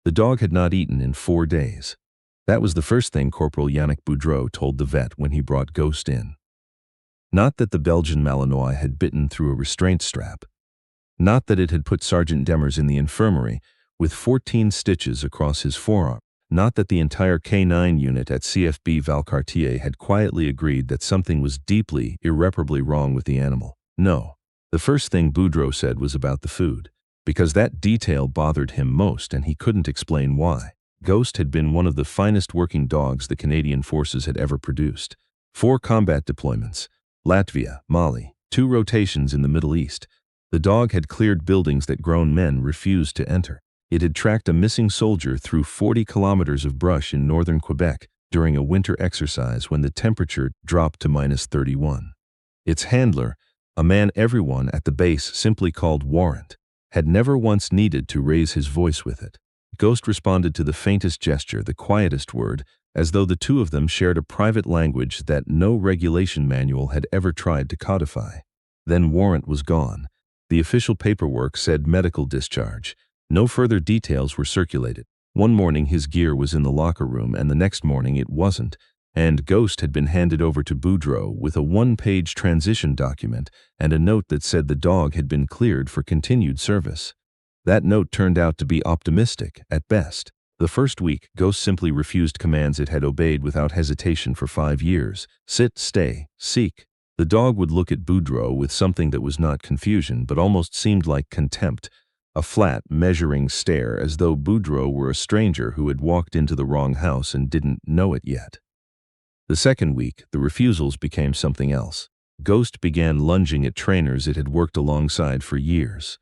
The dog had not eaten in 4 days. That was the first thing Corporal Yannick Boudreau told the vet when he brought Ghost in. Not that the Belgian Malinois had bitten through a restraint strap. Not that it had put Sergeant Demers in the infirmary with 14 stitches across his forearm. Not that the entire K9 unit at CFB Valcartier had quietly agreed that something was deeply, irreparably wrong with the animal. No. The first thing Boudreau said was about the food, because that detail bothered him most and he couldn't explain why. Ghost had been one of the finest working dogs the Canadian forces had ever produced. 4 combat deployments, Latvia, Mali, 2 rotations in the Middle East. The dog had cleared buildings that grown men refused to enter. It had tracked a missing soldier through 40 kilometers of brush in northern Quebec during a winter exercise when the temperature dropped to -31. Its handler, a man everyone at the base simply called Warrant, had never once needed to raise his voice with it. Ghost responded to the faintest gesture, the quietest word, as though the two of them shared a private language that no regulation manual had ever tried to codify. Then Warrant was gone. The official paperwork said medical discharge. No further details were circulated. One morning his gear was in the locker room and the next morning it wasn't, and Ghost had been handed over to Boudreau with a 1-page transition document and a note that said the dog had been cleared for continued service. That note turned out to be optimistic, at best. The first week, Ghost simply refused commands it had obeyed without hesitation for 5 years. Sit, stay, seek. The dog would look at Boudreau with something that was not confusion but almost seemed like contempt, a flat, measuring stare as though Boudreau were a stranger who had walked into the wrong house and didn't know it yet. The second week, the refusals became something else. Ghost began lunging at trainers it had worked alongside for years.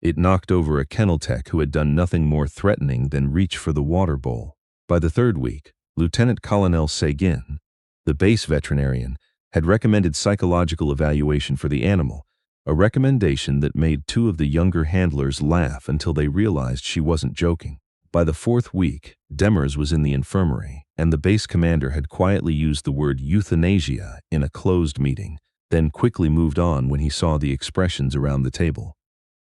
It knocked over a kennel tech who had done nothing more threatening than reach for the water bowl. By the third week, Lieutenant Colonel Seguin, the base veterinarian, had recommended psychological evaluation for the animal, a recommendation that made 2 of the younger handlers laugh until they realized she wasn't joking. By the 4th week, Demers was in the infirmary, and the base commander had quietly used the word euthanasia in a closed meeting, then quickly moved on when he saw the expressions around the table.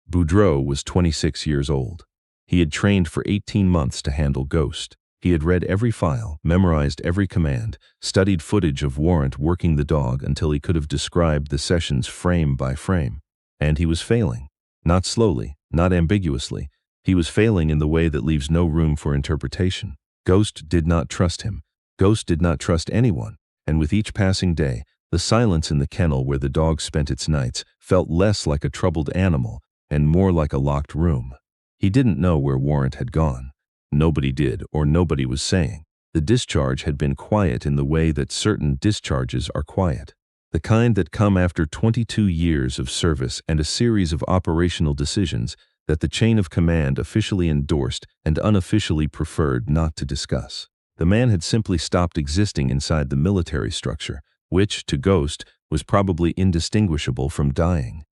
Boudreau was 26 years old. He had trained for 18 months to handle Ghost. He had read every file, memorized every command, studied footage of Warrant working the dog until he could have described the sessions frame by frame. And he was failing. Not slowly, not ambiguously. He was failing in the way that leaves no room for interpretation. Ghost did not trust him. Ghost did not trust anyone. And with each passing day, the silence in the kennel where the dog spent its nights felt less like a troubled animal and more like a locked room. He didn't know where Warrant had gone. Nobody did, or nobody was saying. The discharge had been quiet in the way that certain discharges are quiet. The kind that come after 22 years of service and a series of operational decisions that the chain of command officially endorsed and unofficially preferred not to discuss. The man had simply stopped existing inside the military structure, which, to Ghost, was probably indistinguishable from dying.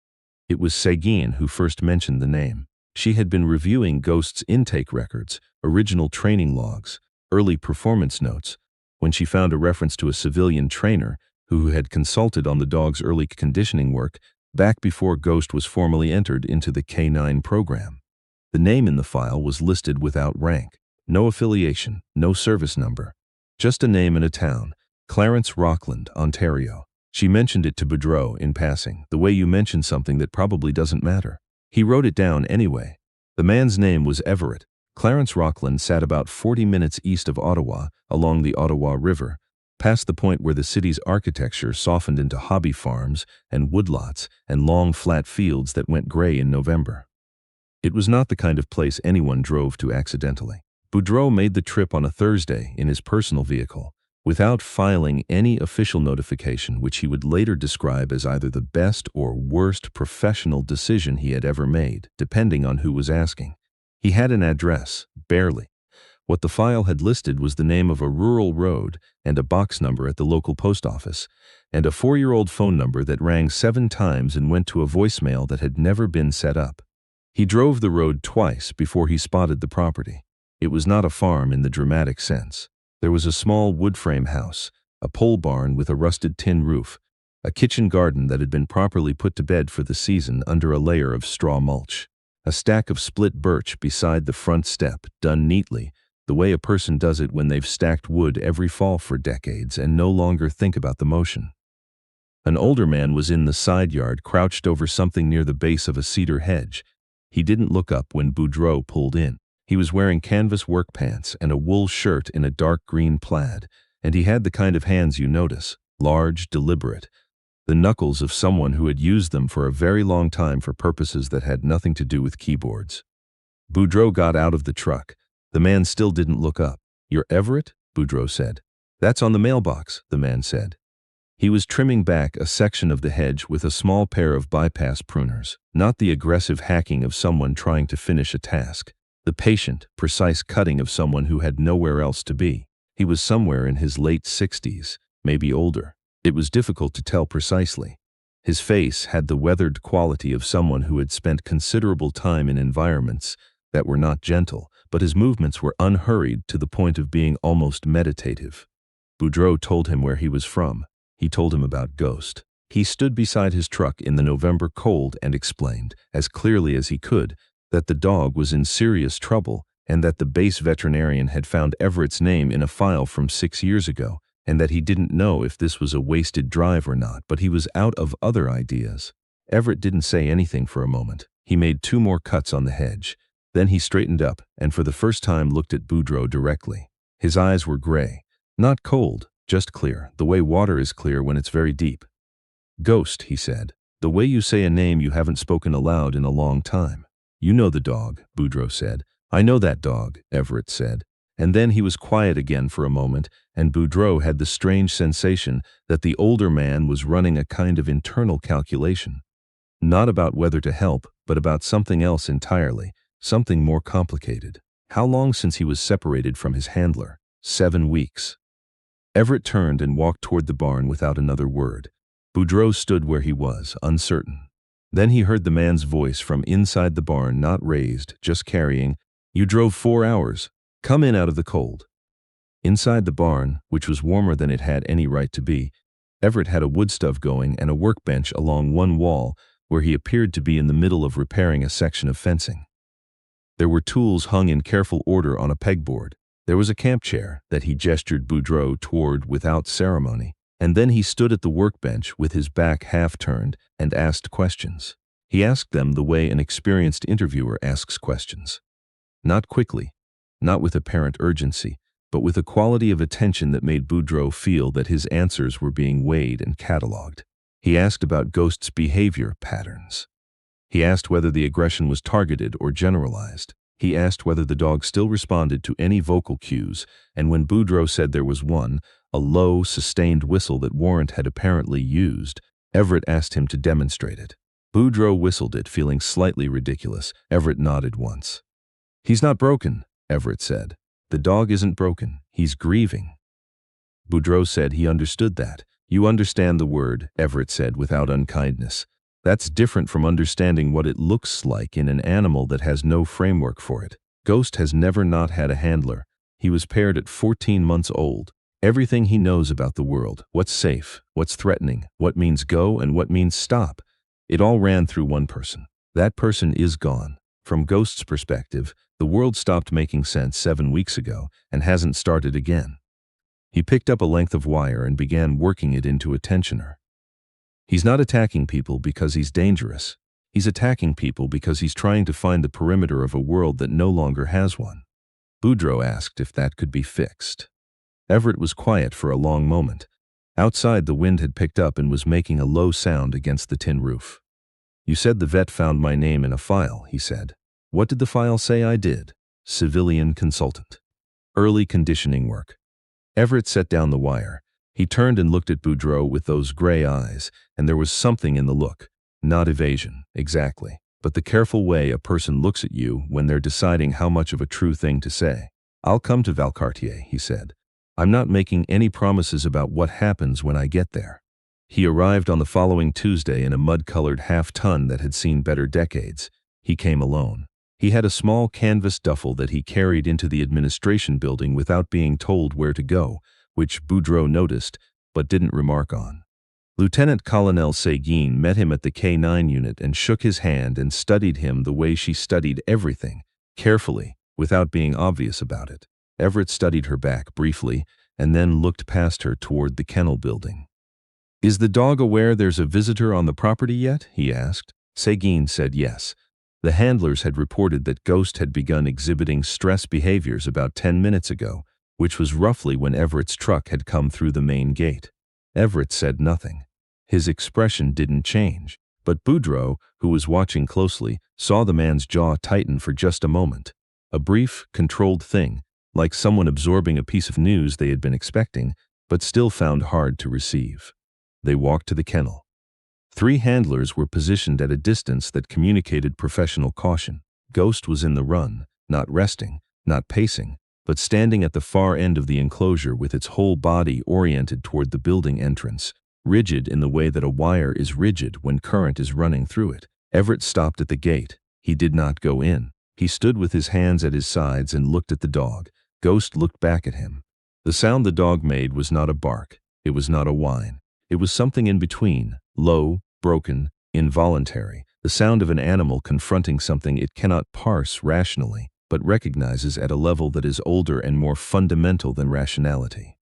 It was Seguin who first mentioned the name. She had been reviewing Ghost's intake records, original training logs, early performance notes, when she found a reference to a civilian trainer who had consulted on the dog's early conditioning work back before Ghost was formally entered into the K9 program. The name in the file was listed without rank. No affiliation, no service number. Just a name and a town, Clarence, Rockland, Ontario. She mentioned it to Boudreau in passing, the way you mention something that probably doesn't matter. He wrote it down anyway. The man's name was Everett. Clarence Rockland sat about 40 minutes east of Ottawa, along the Ottawa River, past the point where the city's architecture softened into hobby farms and woodlots and long flat fields that went gray in November. It was not the kind of place anyone drove to accidentally. Boudreau made the trip on a Thursday in his personal vehicle, without filing any official notification, which he would later describe as either the best or worst professional decision he had ever made, depending on who was asking. He had an address, barely. What the file had listed was the name of a rural road and a box number at the local post office, and a 4-year-old phone number that rang 7 times and went to a voicemail that had never been set up. He drove the road twice before he spotted the property. It was not a farm in the dramatic sense. There was a small wood frame house, a pole barn with a rusted tin roof, a kitchen garden that had been properly put to bed for the season under a layer of straw mulch. A stack of split birch beside the front step, done neatly, the way a person does it when they've stacked wood every fall for decades and no longer think about the motion. An older man was in the side yard, crouched over something near the base of a cedar hedge. He didn't look up when Boudreau pulled in. He was wearing canvas work pants and a wool shirt in a dark green plaid, and he had the kind of hands you notice, large, deliberate, the knuckles of someone who had used them for a very long time for purposes that had nothing to do with keyboards. Boudreau got out of the truck. The man still didn't look up. "You're Everett?" Boudreau said. "That's on the mailbox," the man said. He was trimming back a section of the hedge with a small pair of bypass pruners, not the aggressive hacking of someone trying to finish a task, the patient, precise cutting of someone who had nowhere else to be. He was somewhere in his late 60s, maybe older. It was difficult to tell precisely. His face had the weathered quality of someone who had spent considerable time in environments that were not gentle, but his movements were unhurried to the point of being almost meditative. Boudreau told him where he was from. He told him about Ghost. He stood beside his truck in the November cold and explained, as clearly as he could, that the dog was in serious trouble and that the base veterinarian had found Everett's name in a file from 6 years ago, and that he didn't know if this was a wasted drive or not, but he was out of other ideas. Everett didn't say anything for a moment. He made 2 more cuts on the hedge. Then he straightened up and for the first time looked at Boudreau directly. His eyes were gray, not cold, just clear, the way water is clear when it's very deep. "Ghost," he said. "The way you say a name you haven't spoken aloud in a long time." "You know the dog," Boudreau said. "I know that dog," Everett said. And then he was quiet again for a moment, and Boudreau had the strange sensation that the older man was running a kind of internal calculation. Not about whether to help, but about something else entirely, something more complicated. How long since he was separated from his handler? 7 weeks. Everett turned and walked toward the barn without another word. Boudreau stood where he was, uncertain. Then he heard the man's voice from inside the barn, not raised, just carrying, "You drove 4 hours. Come in out of the cold." Inside the barn, which was warmer than it had any right to be, Everett had a wood stove going and a workbench along one wall where he appeared to be in the middle of repairing a section of fencing. There were tools hung in careful order on a pegboard. There was a camp chair that he gestured Boudreau toward without ceremony, and then he stood at the workbench with his back half turned and asked questions. He asked them the way an experienced interviewer asks questions. Not quickly, not with apparent urgency, but with a quality of attention that made Boudreau feel that his answers were being weighed and catalogued. He asked about Ghost's behavior patterns. He asked whether the aggression was targeted or generalized. He asked whether the dog still responded to any vocal cues, and when Boudreau said there was one, a low, sustained whistle that Warrant had apparently used, Everett asked him to demonstrate it. Boudreau whistled it, feeling slightly ridiculous. Everett nodded once. "He's not broken," Everett said. "The dog isn't broken. He's grieving." Boudreau said he understood that. "You understand the word," Everett said without unkindness. "That's different from understanding what it looks like in an animal that has no framework for it. Ghost has never not had a handler. He was paired at 14 months old. Everything he knows about the world, what's safe, what's threatening, what means go and what means stop, it all ran through one person. That person is gone. From Ghost's perspective, the world stopped making sense 7 weeks ago and hasn't started again." He picked up a length of wire and began working it into a tensioner. "He's not attacking people because he's dangerous. He's attacking people because he's trying to find the perimeter of a world that no longer has one." Boudreau asked if that could be fixed. Everett was quiet for a long moment. Outside, the wind had picked up and was making a low sound against the tin roof. "You said the vet found my name in a file," he said. "What did the file say I did?" "Civilian consultant. Early conditioning work." Everett set down the wire. He turned and looked at Boudreau with those gray eyes, and there was something in the look. Not evasion, exactly, but the careful way a person looks at you when they're deciding how much of a true thing to say. "I'll come to Valcartier," he said. "I'm not making any promises about what happens when I get there." He arrived on the following Tuesday in a mud-colored half-ton that had seen better decades. He came alone. He had a small canvas duffel that he carried into the administration building without being told where to go, which Boudreau noticed but didn't remark on. Lieutenant Colonel Seguin met him at the K9 unit and shook his hand and studied him the way she studied everything, carefully, without being obvious about it. Everett studied her back briefly and then looked past her toward the kennel building. "Is the dog aware there's a visitor on the property yet?" he asked. Seguin said yes. The handlers had reported that Ghost had begun exhibiting stress behaviors about 10 minutes ago, which was roughly when Everett's truck had come through the main gate. Everett said nothing. His expression didn't change, but Boudreaux, who was watching closely, saw the man's jaw tighten for just a moment. A brief, controlled thing, like someone absorbing a piece of news they had been expecting, but still found hard to receive. They walked to the kennel. 3 handlers were positioned at a distance that communicated professional caution. Ghost was in the run, not resting, not pacing, but standing at the far end of the enclosure with its whole body oriented toward the building entrance, rigid in the way that a wire is rigid when current is running through it. Everett stopped at the gate. He did not go in. He stood with his hands at his sides and looked at the dog. Ghost looked back at him. The sound the dog made was not a bark. It was not a whine. It was something in between, low, broken, involuntary, the sound of an animal confronting something it cannot parse rationally, but recognizes at a level that is older and more fundamental than rationality.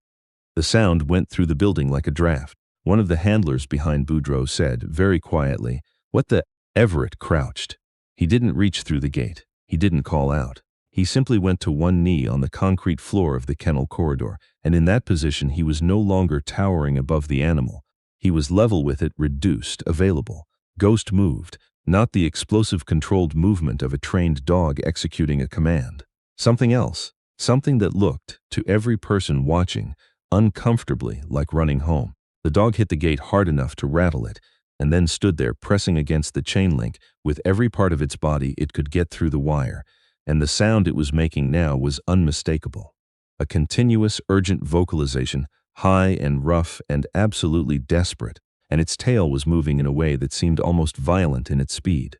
The sound went through the building like a draft. One of the handlers behind Boudreaux said, very quietly, "What the—" Everett crouched. He didn't reach through the gate. He didn't call out. He simply went to one knee on the concrete floor of the kennel corridor, and in that position he was no longer towering above the animal. He was level with it, reduced, available. Ghost moved, not the explosive controlled movement of a trained dog executing a command. Something else, something that looked, to every person watching, uncomfortably like running home. The dog hit the gate hard enough to rattle it, and then stood there pressing against the chain link with every part of its body it could get through the wire, and the sound it was making now was unmistakable. A continuous, urgent vocalization, high and rough and absolutely desperate, and its tail was moving in a way that seemed almost violent in its speed.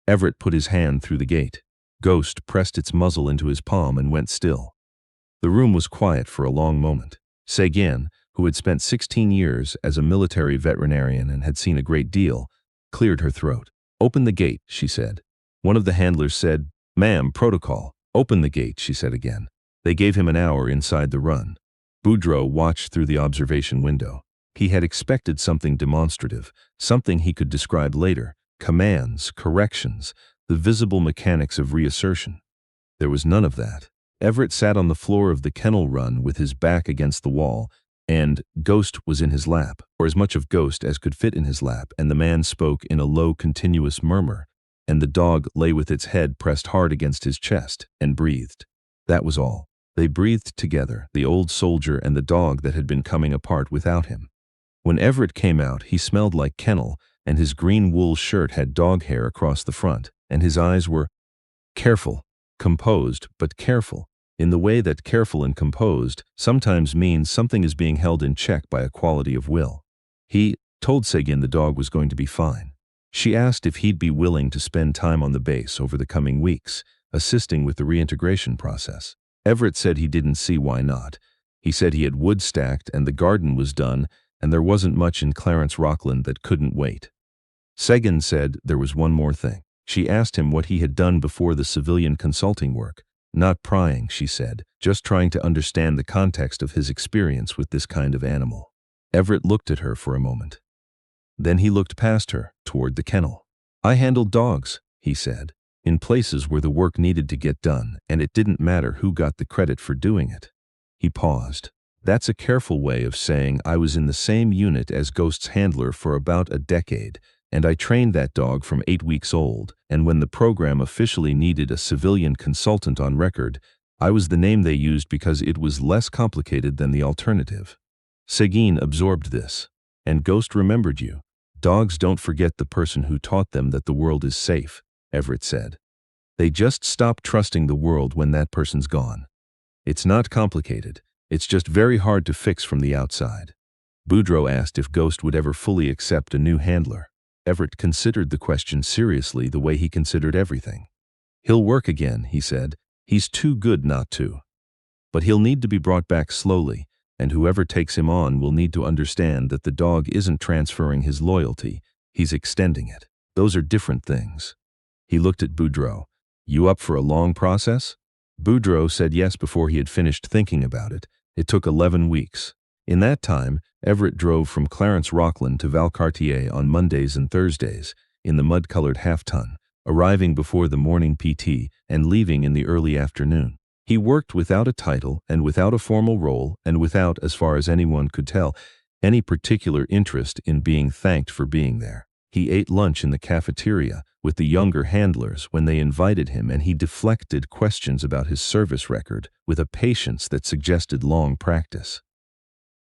Everett put his hand through the gate. Ghost pressed its muzzle into his palm and went still. The room was quiet for a long moment. Seguin, who had spent 16 years as a military veterinarian and had seen a great deal, cleared her throat. "Open the gate," she said. One of the handlers said, "Ma'am, protocol." "Open the gate," she said again. They gave him an hour inside the run. Boudreaux watched through the observation window. He had expected something demonstrative, something he could describe later, commands, corrections, the visible mechanics of reassertion. There was none of that. Everett sat on the floor of the kennel run with his back against the wall, and Ghost was in his lap, or as much of Ghost as could fit in his lap, and the man spoke in a low, continuous murmur, and the dog lay with its head pressed hard against his chest and breathed. That was all. They breathed together, the old soldier and the dog that had been coming apart without him. When Everett came out, he smelled like kennel, and his green wool shirt had dog hair across the front, and his eyes were careful, composed, but careful, in the way that careful and composed sometimes means something is being held in check by a quality of will. He told Seguin the dog was going to be fine. She asked if he'd be willing to spend time on the base over the coming weeks, assisting with the reintegration process. Everett said he didn't see why not. He said he had wood stacked and the garden was done, and there wasn't much in Clarence Rockland that couldn't wait. Seguin said there was one more thing. She asked him what he had done before the civilian consulting work. Not prying, she said, just trying to understand the context of his experience with this kind of animal. Everett looked at her for a moment. Then he looked past her, toward the kennel. "I handled dogs," he said, "in places where the work needed to get done, and it didn't matter who got the credit for doing it." He paused. "That's a careful way of saying I was in the same unit as Ghost's handler for about a decade, and I trained that dog from 8 weeks old, and when the program officially needed a civilian consultant on record, I was the name they used because it was less complicated than the alternative." Seguin absorbed this. "And Ghost remembered you. Dogs don't forget the person who taught them that the world is safe," Everett said. "They just stop trusting the world when that person's gone. It's not complicated. It's just very hard to fix from the outside." Boudreaux asked if Ghost would ever fully accept a new handler. Everett considered the question seriously, the way he considered everything. "He'll work again," he said. "He's too good not to. But he'll need to be brought back slowly, and whoever takes him on will need to understand that the dog isn't transferring his loyalty, he's extending it. Those are different things. He looked at Boudreaux. You up for a long process? Boudreaux said yes before he had finished thinking about it. It took 11 weeks. In that time, Everett drove from Clarence Rockland to Valcartier on Mondays and Thursdays, in the mud-colored half-ton, arriving before the morning PT and leaving in the early afternoon. He worked without a title and without a formal role and without, as far as anyone could tell, any particular interest in being thanked for being there. He ate lunch in the cafeteria with the younger handlers when they invited him, and he deflected questions about his service record with a patience that suggested long practice.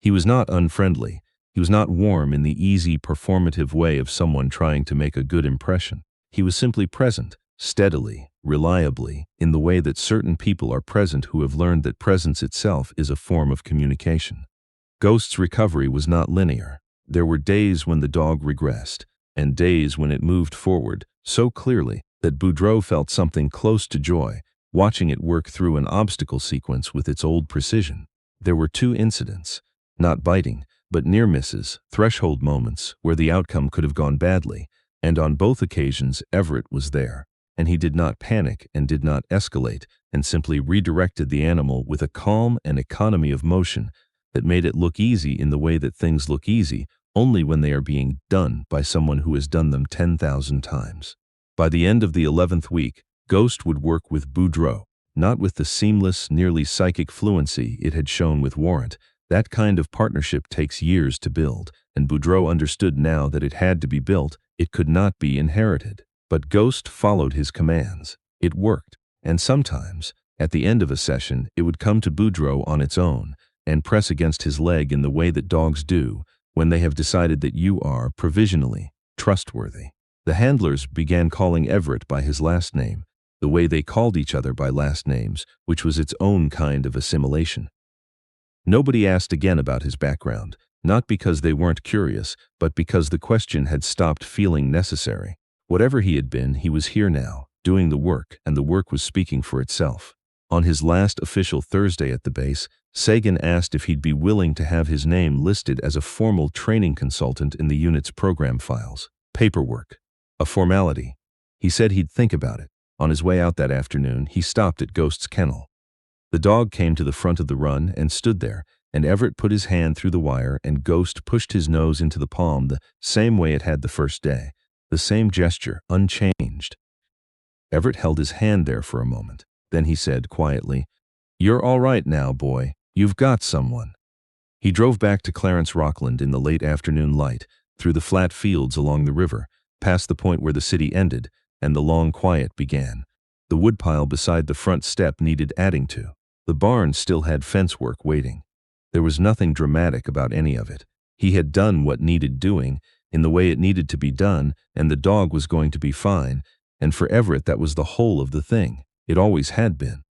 He was not unfriendly. He was not warm in the easy, performative way of someone trying to make a good impression. He was simply present, steadily, reliably, in the way that certain people are present who have learned that presence itself is a form of communication. Ghost's recovery was not linear. There were days when the dog regressed, and days when it moved forward so clearly that Boudreaux felt something close to joy, watching it work through an obstacle sequence with its old precision. There were 2 incidents, not biting, but near misses, threshold moments where the outcome could have gone badly, and on both occasions Everett was there, and he did not panic and did not escalate, and simply redirected the animal with a calm and economy of motion that made it look easy in the way that things look easy only when they are being done by someone who has done them 10,000 times. By the end of the 11th week, Ghost would work with Boudreaux, not with the seamless, nearly psychic fluency it had shown with Warrant. That kind of partnership takes years to build, and Boudreaux understood now that it had to be built, it could not be inherited. But Ghost followed his commands. It worked, and sometimes, at the end of a session, it would come to Boudreaux on its own and press against his leg in the way that dogs do when they have decided that you are, provisionally, trustworthy. The handlers began calling Everett by his last name, the way they called each other by last names, which was its own kind of assimilation. Nobody asked again about his background, not because they weren't curious, but because the question had stopped feeling necessary. Whatever he had been, he was here now, doing the work, and the work was speaking for itself. On his last official Thursday at the base, Sagan asked if he'd be willing to have his name listed as a formal training consultant in the unit's program files. Paperwork. A formality. He said he'd think about it. On his way out that afternoon, he stopped at Ghost's kennel. The dog came to the front of the run and stood there, and Everett put his hand through the wire and Ghost pushed his nose into the palm the same way it had the first day. The same gesture, unchanged. Everett held his hand there for a moment. Then he said quietly, "You're all right now, boy. You've got someone." He drove back to Clarence Rockland in the late afternoon light, through the flat fields along the river, past the point where the city ended, and the long quiet began. The woodpile beside the front step needed adding to. The barn still had fence work waiting. There was nothing dramatic about any of it. He had done what needed doing, in the way it needed to be done, and the dog was going to be fine, and for Everett that was the whole of the thing. It always had been.